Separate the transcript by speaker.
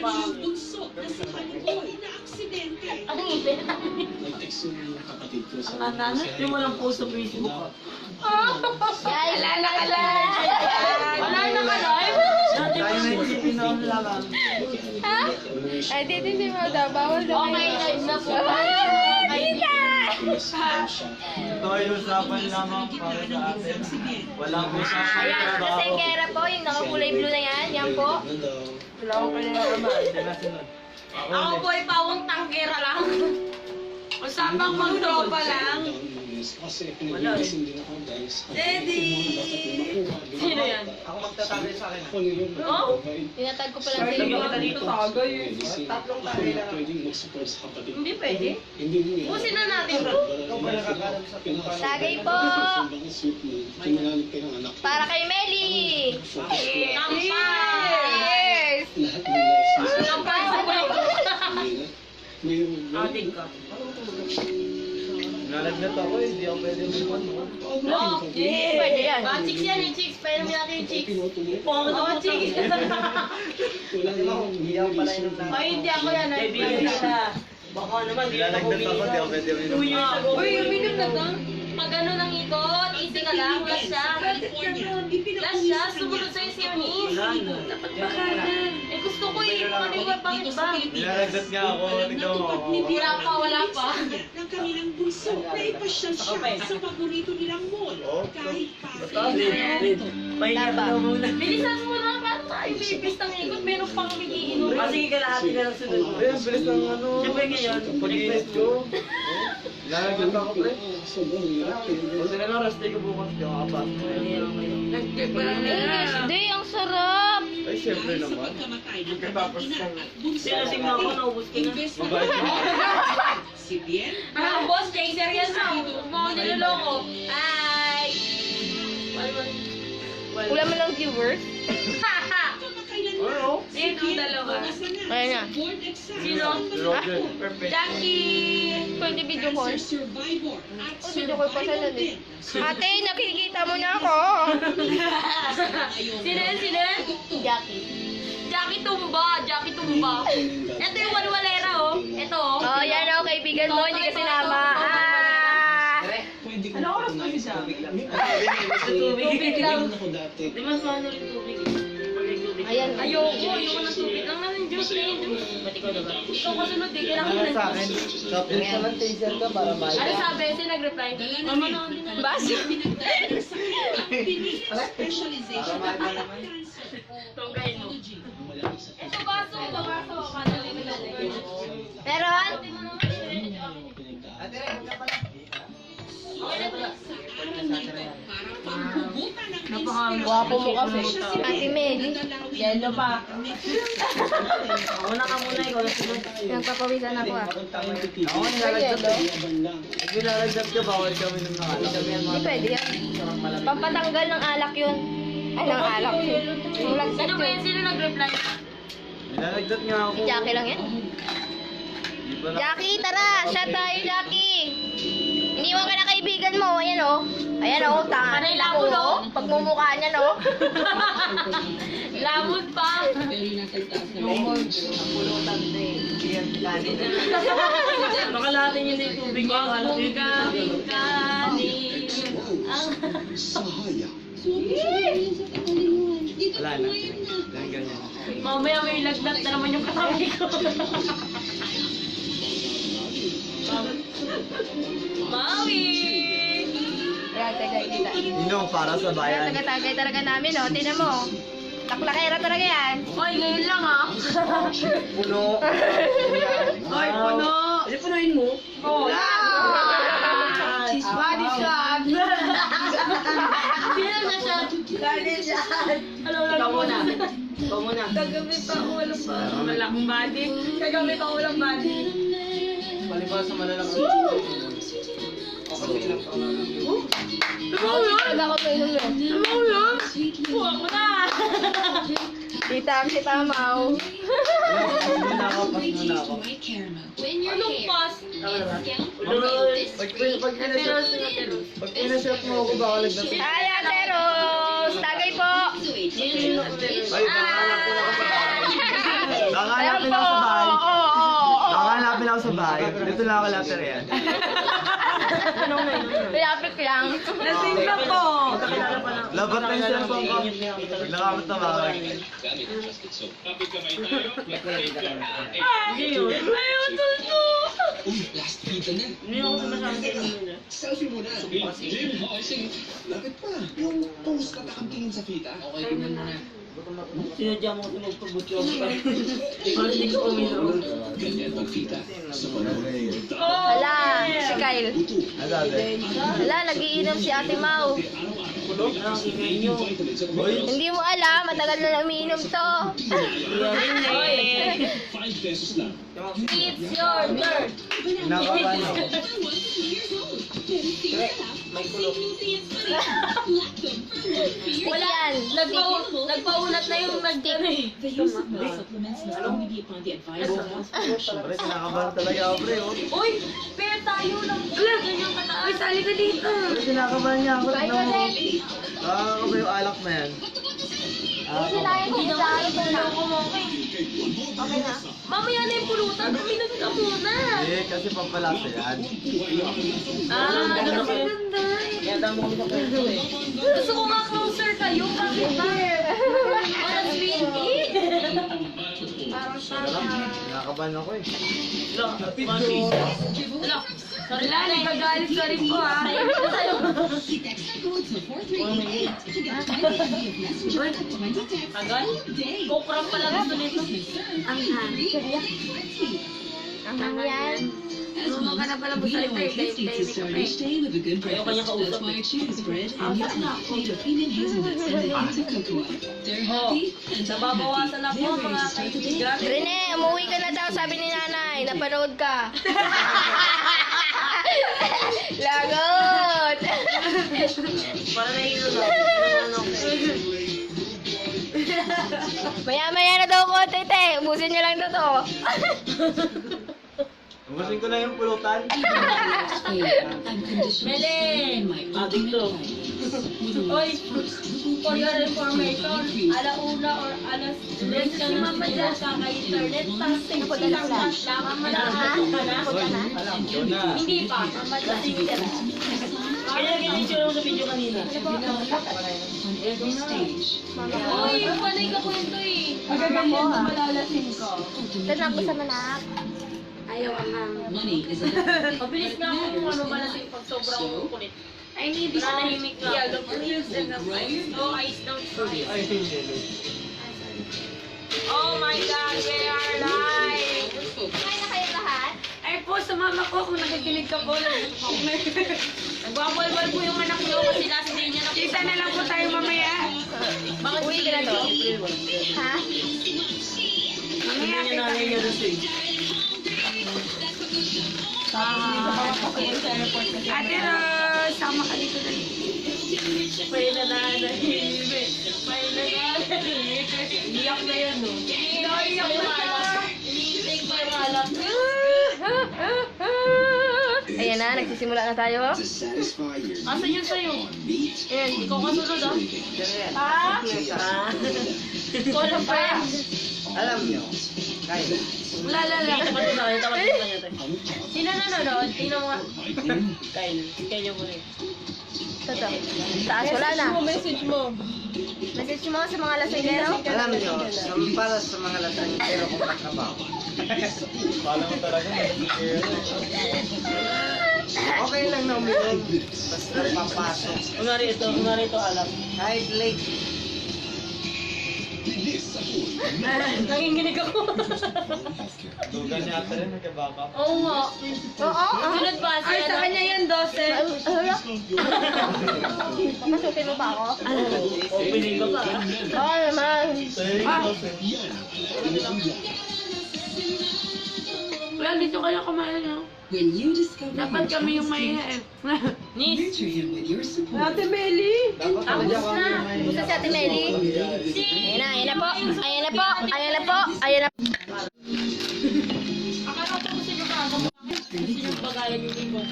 Speaker 1: kaniyang bunso na si Manboy na aksidente.
Speaker 2: Anong ipin?
Speaker 3: Nag-text yung kapatid ko sa...
Speaker 4: Yung walang post sa Facebook ko.
Speaker 2: Wala na ka live! Wala na ka live?
Speaker 4: Tayo na isipin na ang laban.
Speaker 5: Ha? Ay, dito si Mauda. Bawal daw.
Speaker 2: Okay, live na po.
Speaker 5: Tita!
Speaker 4: Ito ay usapan lamang para sa atin. Walang usapan
Speaker 5: Ayan,
Speaker 4: na
Speaker 5: ito sa Ikera po. Yung nakakulay blue na yan. Yan po.
Speaker 4: Wala akong kanya naman. Hindi na sunod.
Speaker 2: Ako po ay pawang tanggera lang. Usapang magtropa lang.
Speaker 3: Kasi pinag-iisip din ako dahil sa...
Speaker 2: Eddie! Sino yan?
Speaker 4: Ako magtatagay sa akin.
Speaker 2: Oh?
Speaker 5: Tinatag ko pala sa
Speaker 4: Lagyan
Speaker 5: iyo.
Speaker 4: kita dito tagay. Tatlong tagay lang.
Speaker 3: Pwedeng mag-support sa kapatid.
Speaker 2: Hindi pwede.
Speaker 3: Hindi mo yan.
Speaker 2: Pusin na natin to.
Speaker 4: Ikaw ba nakakalam sa pinaka?
Speaker 5: Tagay po!
Speaker 3: Kinalanit kayo ng anak.
Speaker 5: Para kay Meli!
Speaker 2: Kampay!
Speaker 5: Yes!
Speaker 3: Lahat ng life.
Speaker 2: Kampay sa buhay ko.
Speaker 3: Mayroon.
Speaker 2: Ating ka.
Speaker 4: Nalagnat ako eh. Hindi ako pwede mag-one.
Speaker 2: Oh, yeah.
Speaker 5: Pwede yan.
Speaker 2: Mga chicks yan, yung chicks. Pwede mo natin yung chicks.
Speaker 3: Pinutuloy.
Speaker 2: Mga chicks.
Speaker 3: Wala namang
Speaker 4: Hindi ako pala yung
Speaker 2: Ay, hindi ako yan.
Speaker 4: Kaibigan
Speaker 2: siya. Baka naman,
Speaker 4: Nalagnat ako. Hindi ako pwede mag-one.
Speaker 2: Uy, uminom na ka? Pag ano nang ikot, easy ka lang. Plus siya. Plus siya, sumunod sa'yo si Eunice. Dapat bakalan. Eh gusto ko eh. Maniwa, bakit ba?
Speaker 4: Nalagnat nga ako. Tignan mo ako.
Speaker 2: Wala pa, wala pa.
Speaker 1: ng kanilang bunso na ipasyal siya sa paborito nilang mall. Kahit
Speaker 4: Basta, Pahinga
Speaker 5: Tama.
Speaker 4: ka muna.
Speaker 2: Bilisan mo na, paano tayo bibis ng ikot? Meron pang magiinom.
Speaker 4: Sige, kalahati na lang sunod mo. Ayun, bilis ng ano. Siyempre ngayon, pag-iinit ko. Nalagnat ako, pre.
Speaker 3: sobrang hirap.
Speaker 4: Kasi na lang, rastay ko bukas. Di ako kapat.
Speaker 5: Hindi, ang sarap!
Speaker 4: Ay, siyempre naman.
Speaker 1: pagkamatay ng
Speaker 4: Pagkatapos
Speaker 1: kanyang ina
Speaker 4: ng-
Speaker 1: at bunso.
Speaker 2: Sinasing mo ako, naubos ko na.
Speaker 4: Mabait mo.
Speaker 1: Si Bien,
Speaker 2: Ah, boss, chaser yan na. Huwag mo ako niloloko. Ay!
Speaker 5: Wala mo ng viewers?
Speaker 4: Oo.
Speaker 2: Sino ang dalawa?
Speaker 5: Ayan na.
Speaker 2: Sino?
Speaker 4: Roger, perfect.
Speaker 2: Jackie!
Speaker 5: Pwede video call?
Speaker 1: survivor at
Speaker 5: Oh, video call pa sana din. Ate, nakikita mo na ako!
Speaker 2: Sino yan? Sino yan?
Speaker 5: Jackie.
Speaker 2: Jackie Tumba! Jackie Tumba! Ito yung walwalera, oh. Ito, oh.
Speaker 5: Oh, yan o, kaibigan mo, hindi ka sinama. Ah!
Speaker 3: Pwede ko
Speaker 2: Ano oras pa siya?
Speaker 3: Tubig lang. Ako dati.
Speaker 2: Di mas maano rin tubig.
Speaker 5: Ayan.
Speaker 2: Ayoko ng tubig. Ang namin juice na yung juice. Ba't ikaw na ba? Ikaw kasunod eh, kailangan
Speaker 4: Ano
Speaker 2: ng
Speaker 4: sa akin? Soft drinks naman, taser ka para
Speaker 2: Ano
Speaker 4: mahal.
Speaker 2: sabi? Sino nag-reply? Mama na din na.
Speaker 5: Baso.
Speaker 1: specialization at cancer.
Speaker 2: Tungkay mo. Ito baso. Ito baso. Kadali mo lang.
Speaker 5: Meron?
Speaker 4: Ate, huwag ka pala.
Speaker 2: Napaka-guwapo mo kasi.
Speaker 5: Ate Meli.
Speaker 2: Yellow pa. Una ka muna, ikaw na sunod.
Speaker 5: Nagpapawisan ako ah.
Speaker 4: Ako, nilalagdat ko. Pag nilalagdat ka, bawal kami ng nakalak.
Speaker 5: Hindi pwede yan. Pampatanggal ng alak yun. Ay, ng alak yun. Yung lagsak
Speaker 2: Sino ba
Speaker 5: yun.
Speaker 2: yun? Sino nag-reply?
Speaker 4: Nilalagdat nga ako.
Speaker 5: Jackie lang yan.
Speaker 4: Di ba na?
Speaker 5: Jackie, tara! Shot tayo, Jackie! Iniwan ka na kaibigan mo. Ayan o. Ayan o, tanga.
Speaker 2: Panay labo, no?
Speaker 5: Pagmumukha niya, no?
Speaker 2: Lamot pa.
Speaker 4: Nakalatin yun yung tubig niya.
Speaker 2: Wag mong gawing kanin.
Speaker 3: Sahaya.
Speaker 4: Wala na. Lang ganyan.
Speaker 2: Mamaya may lagnat na naman yung katabi ko. Maui!
Speaker 5: Ayan, tagay kita.
Speaker 4: Nino, para sa
Speaker 5: Ayan,
Speaker 4: bayan.
Speaker 5: taga-tagay talaga namin, no? Tingnan mo. Taklakera talaga yan.
Speaker 2: Hoy, ngayon lang ah.
Speaker 4: Puno.
Speaker 2: Hoy, puno.
Speaker 4: Ay, punuin mo.
Speaker 2: Oh.
Speaker 4: Body shot.
Speaker 2: Sino na siya?
Speaker 4: Body shot.
Speaker 2: Ikaw muna.
Speaker 4: Ikaw muna.
Speaker 2: Kagabi pa ako walang body. Malaking body. Kagabi pa ako walang body.
Speaker 4: Palibas sa malalakas. Ako bilang pa.
Speaker 5: Talaga ako painom yun.
Speaker 2: Buwa ko na.
Speaker 5: Tita, si Tamaw.
Speaker 4: Pas muna ako, pas muna ako.
Speaker 2: Anong pas?
Speaker 4: Pag pinashot mo ako, baka lagdat.
Speaker 5: Hi, Ate Rose! Tagay po!
Speaker 4: Ay, baka anak ko na kasi. Baka anak Dito lang ako later yan.
Speaker 5: Lapit lang.
Speaker 2: Lasing ka po.
Speaker 4: Labat na yung cellphone ko. Nakamit na ba?
Speaker 2: Ayaw, tulto.
Speaker 3: Uy, last kita na. Selfie muna. Jim, okay, sige. Lapit pa. Yung post na takamtingin sa fita. Okay, tingnan mo na.
Speaker 6: Sinadya mo kasi magpabutyo ako pa. Parang hindi ko uminom.
Speaker 3: Ganyan pag fita. Sa panahon.
Speaker 5: Hala, si Kyle.
Speaker 4: Ano sabi?
Speaker 5: Hala, nagiinom si Ate Mau.
Speaker 6: Anong ingay nyo?
Speaker 5: Hindi mo alam, matagal na umiinom to.
Speaker 3: $5 pesos lang.
Speaker 2: It's your turn.
Speaker 4: Nakaban ako.
Speaker 6: May kulok.
Speaker 2: Wala.
Speaker 5: Yan.
Speaker 2: Nagpaunat na yung nagdano eh.
Speaker 1: The use of milk supplements must only be upon the advice of
Speaker 4: Pre, kinakabahan talaga ako, pre. Oh.
Speaker 2: Uy, pair tayo lang. Ganyan kataas. Uy, sali ka dito.
Speaker 4: Pre, kinakabahan niya ako.
Speaker 5: Bye,
Speaker 4: Tignan mo.
Speaker 5: ulit.
Speaker 4: Nakakaba ba yung alak na yan?
Speaker 5: Kasi tayo kung saan ito na. Okay na.
Speaker 2: Mamaya na yung pulutan. Uminom ka muna.
Speaker 4: Eh, kasi pampalasa yan.
Speaker 2: Ganun kayo. Ganda.
Speaker 6: Kaya damo kami sa kwento eh.
Speaker 2: Gusto ko nga closer kayo. Bakit ba? Parang sweetie.
Speaker 4: Kinakabahan ako eh.
Speaker 2: Wala, nagagalit ka rin po ha. Agad? Kokram pala gusto nito.
Speaker 5: Ang yan.
Speaker 2: Ano ka na pala mo sa ito eh.
Speaker 6: Ayaw kanya kausap eh.
Speaker 2: Nababawasan ako mga kaibigan.
Speaker 5: Rene, umuwi ka na daw, sabi ni nanay. Napanood ka. Lagot!
Speaker 6: Para nahihilo na.
Speaker 5: Maya-maya na daw ko, tete. Ubusin niyo lang na to.
Speaker 4: Ubusin ko na yung pulutan.
Speaker 2: Meleng!
Speaker 6: Adik to.
Speaker 2: Oy, for your information, alauna or alas 10 ka naman dyan kaka-internet, tapos isang chat lang, manahal ka na.
Speaker 4: Alam, yun na.
Speaker 2: Hindi pa, lasing ka na.
Speaker 6: Kaya ginitsura mo sa video kanina.
Speaker 2: Uy, panay ka kwento eh. Agad mo malalasing ka.
Speaker 5: Tanang ko sa manak.
Speaker 2: Ayaw ang mabilis nga ako kung ano malasing pag sobrang kulit. I need this manahimik lang. Yellow, please, and ice. Oh, ice down for you.
Speaker 4: Ay, hindi.
Speaker 2: Oh my God, we are live!
Speaker 5: Kaya na kayo lahat?
Speaker 2: Ay po, sa mama ko, kung nakikinig ka po, nagbabalbal po yung anak ko kasi nasa din niya na po. Kita na lang po tayo mamaya. Bakit
Speaker 5: Uwi ka na to? Ha?
Speaker 6: Hindi niya nanay niya doon eh.
Speaker 2: Ate Rose, sama ka dito na. May nananahimik. May nananahimik. Iyak na yan, no? Iyak na siya. Iniisig pa yung alak.
Speaker 5: Ayan na, nagsisimula na tayo.
Speaker 3: To satisfy your
Speaker 2: Asan yun sa'yo?
Speaker 3: beat.
Speaker 2: Ayan, ikaw kasunod ah. Ha? Call a friend.
Speaker 4: Alam niyo, kaya.
Speaker 2: Lalala.
Speaker 6: Tapat ko sa kanya, tapat ko sa kanya.
Speaker 2: Sino nanonood? Tingnan mo nga.
Speaker 6: Kyle, kaya mo na eh.
Speaker 5: Ito. Taas, wala na.
Speaker 2: Message mo.
Speaker 5: Message mo sa mga lasingero?
Speaker 4: Alam niyo, para sa mga lasang pero kung katrabaho. Pala mo talaga, okay lang na uminom. Basta papasok.
Speaker 6: Kunwari ito alam.
Speaker 4: Kahit late.
Speaker 2: Nanginginig ako.
Speaker 4: Dugan niya ata rin, nagkabaka.
Speaker 2: Oo nga.
Speaker 5: Oo.
Speaker 2: Sunod ba? Ay, sa kanya yan, 12.
Speaker 5: Hala. Papasukin mo pa ako?
Speaker 6: Opening ka pa.
Speaker 5: Oo naman.
Speaker 2: Wala, dito kayo kumain, no?
Speaker 1: When you discover
Speaker 2: Dapat kami yung may Nis.
Speaker 1: nurture him with your support.
Speaker 2: Ate Meli.
Speaker 4: Dapat
Speaker 2: Tapos na.
Speaker 5: Gusto si Ate Meli?
Speaker 2: Si...
Speaker 5: Ayan na po. Ayan na po. Ayan na po. Ayan na po.
Speaker 2: Akala ko gusto nyo ka. Gusto nyo bagayan yung iba.